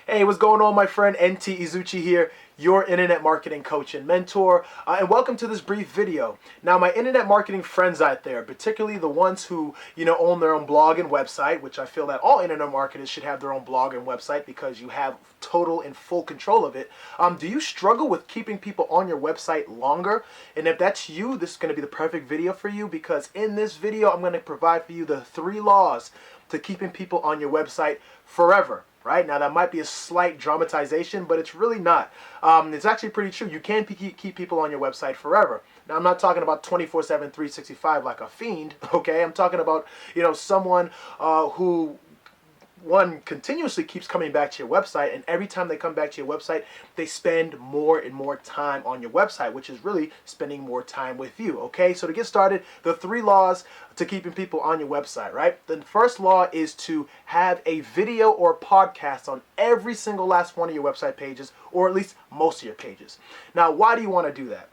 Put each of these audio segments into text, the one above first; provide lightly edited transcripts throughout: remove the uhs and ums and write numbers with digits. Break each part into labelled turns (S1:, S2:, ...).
S1: Hey, what's going on, my friend? NT Izuchi here, your internet marketing coach and mentor, and welcome to this brief video. Now, my internet marketing friends out there, particularly the ones who, own their own blog and website, which I feel that all internet marketers should have their own blog and website because you have total and full control of it. Do you struggle with keeping people on your website longer? And if that's you, this is going to be the perfect video for you, because in this video, I'm going to provide for you the 3 laws to keeping people on your website forever. Right now, that might be a slight dramatization, but it's really not. It's actually pretty true. You can keep people on your website forever. Now, I'm not talking about 24/7, 365 like a fiend. Okay, I'm talking about someone who continuously keeps coming back to your website, and every time they come back to your website, they spend more and more time on your website, which is really spending more time with you. Okay, so to get started, the 3 laws to keeping people on your website, right? The first law is to have a video or podcast on every single last one of your website pages, or at least most of your pages. Now, why do you want to do that?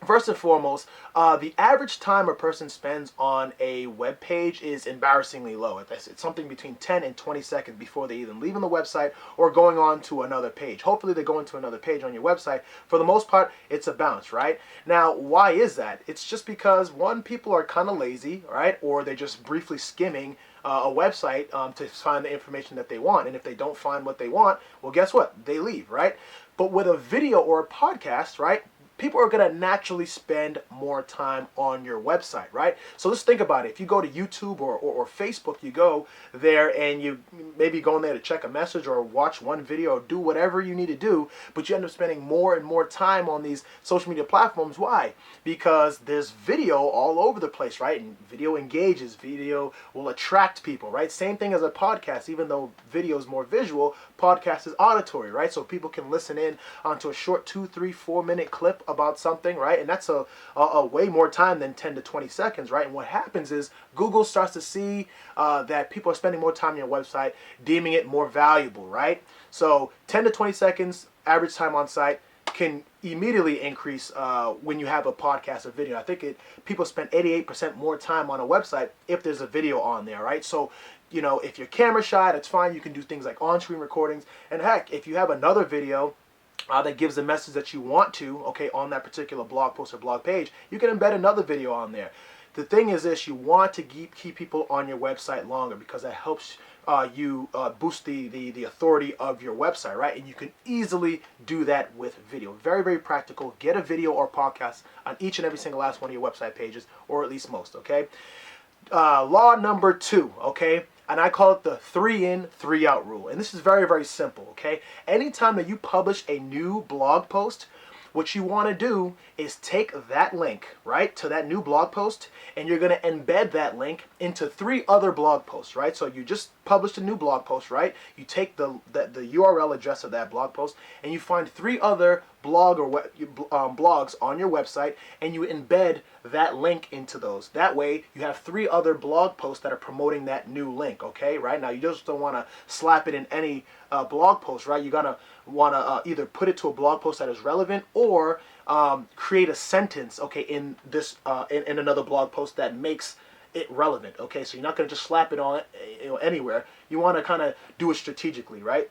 S1: First and foremost, the average time a person spends on a web page is embarrassingly low. It's something between 10 and 20 seconds before they even leave on the website or going on to another page. Hopefully they go into another page on your website. For the most part, it's a bounce, right? Now, why is that? It's just because, one, people are kind of lazy, right? Or they're just briefly skimming a website to find the information that they want. And if they don't find what they want, well, guess what? They leave, right? But with a video or a podcast, right, people are going to naturally spend more time on your website, right? So let's think about it. If you go to YouTube or Facebook, you go there and you maybe go in there to check a message or watch one video or do whatever you need to do, but you end up spending more and more time on these social media platforms. Why? Because there's video all over the place, right? And video engages, video will attract people, right? Same thing as a podcast. Even though video is more visual, podcast is auditory, right? So people can listen in onto a short 2, 3, 4-minute clip about something, right? And that's a way more time than 10 to 20 seconds, right? And what happens is Google starts to see that people are spending more time on your website, deeming it more valuable, right? So 10 to 20 seconds average time on site can immediately increase when you have a podcast or video. I think people spend 88% more time on a website if there's a video on there, right? So if you're camera shy, that's fine. You can do things like on-screen recordings. And heck, if you have another video that gives the message that you want to, okay, on that particular blog post or blog page, you can embed another video on there. The thing is this, you want to keep people on your website longer because that helps you boost the authority of your website, right? And you can easily do that with video. Very, very practical. Get a video or podcast on each and every single last one of your website pages, or at least most, okay? Law number 2, okay? And I call it the 3 in, 3 out rule. And this is very, very simple, okay? Anytime that you publish a new blog post, what you want to do is take that link, right, to that new blog post, and you're going to embed that link into 3 other blog posts, right? So you just published a new blog post, right? You take the URL address of that blog post, and you find 3 other blogs on your website, and you embed that link into those. That way, you have 3 other blog posts that are promoting that new link, okay? Right now, you just don't want to slap it in any blog post, right? You're going to want to either put it to a blog post that is relevant or create a sentence, okay, in this in another blog post that makes it relevant, okay? So you're not going to just slap it on anywhere. You want to kind of do it strategically, right?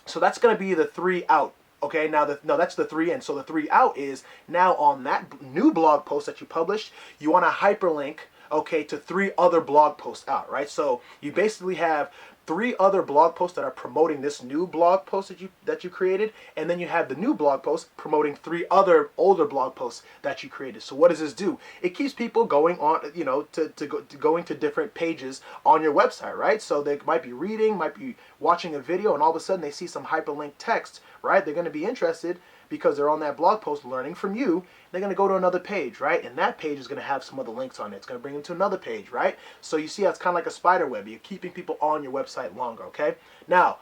S1: So that's going to be the 3 out. Okay, now that's the 3 in. So the 3 out is now on that new blog post that you published, you want to hyperlink, okay, to 3 other blog posts out, right? So you basically have 3 other blog posts that are promoting this new blog post that you created, and then you have the new blog post promoting 3 other older blog posts that you created. So what does this do? It keeps people going on, going to different pages on your website, right? So they might be reading, might be watching a video, and all of a sudden they see some hyperlinked text, right? They're going to be interested because they're on that blog post learning from you. They're going to go to another page, right? And that page is going to have some other links on it. It's going to bring them to another page, right? So you see how it's kind of like a spider web. You're keeping people on your website longer, okay? Now,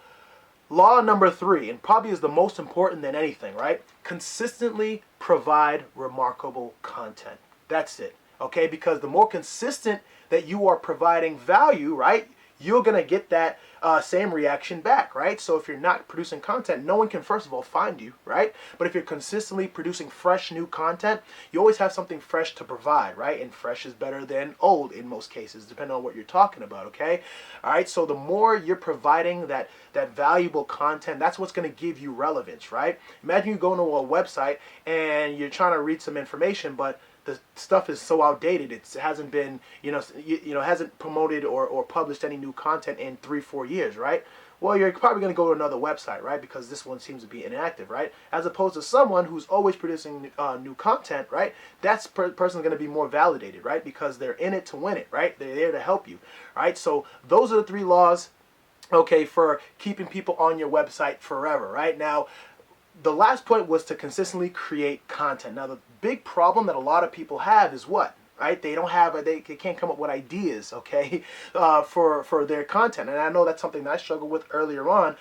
S1: law number 3, and probably is the most important than anything, right? Consistently provide remarkable content. That's it, okay? Because the more consistent that you are providing value, right, you're going to get that same reaction back, right? So if you're not producing content, no one can, first of all, find you, right? But if you're consistently producing fresh new content, you always have something fresh to provide, right? And fresh is better than old in most cases, depending on what you're talking about, okay? All right, so the more you're providing that valuable content, that's what's going to give you relevance, right? Imagine you go to a website and you're trying to read some information, but the stuff is so outdated. It hasn't been, hasn't promoted or published any new content in 3-4 years, right? Well, you're probably going to go to another website, right? Because this one seems to be inactive, right? As opposed to someone who's always producing new content, right? That's person's going to be more validated, right? Because they're in it to win it, right? They're there to help you, right? So those are the 3 laws, okay, for keeping people on your website forever, right? Now, the last point was to consistently create content. Now, the big problem that a lot of people have is what? Right? They don't have, they can't come up with ideas, okay, for their content. And I know that's something that I struggled with earlier on.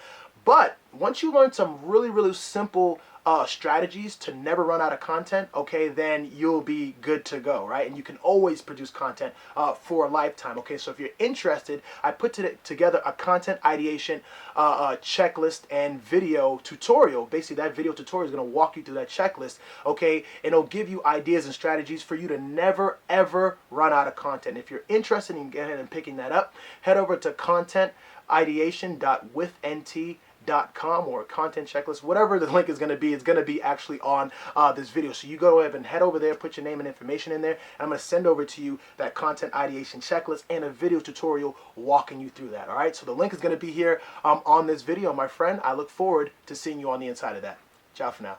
S1: But once you learn some really, really simple strategies to never run out of content, okay, then you'll be good to go, right? And you can always produce content for a lifetime, okay? So if you're interested, I put together a content ideation checklist and video tutorial. Basically, that video tutorial is going to walk you through that checklist, okay? And it'll give you ideas and strategies for you to never, ever run out of content. If you're interested in going ahead and picking that up, head over to contentideation.withnt.com or content checklist, whatever the link is going to be. It's going to be actually on this video. So you go ahead and head over there, put your name and information in there, and I'm going to send over to you that content ideation checklist and a video tutorial walking you through that. All right, so the link is going to be here on this video, my friend. I look forward to seeing you on the inside of that. Ciao for now.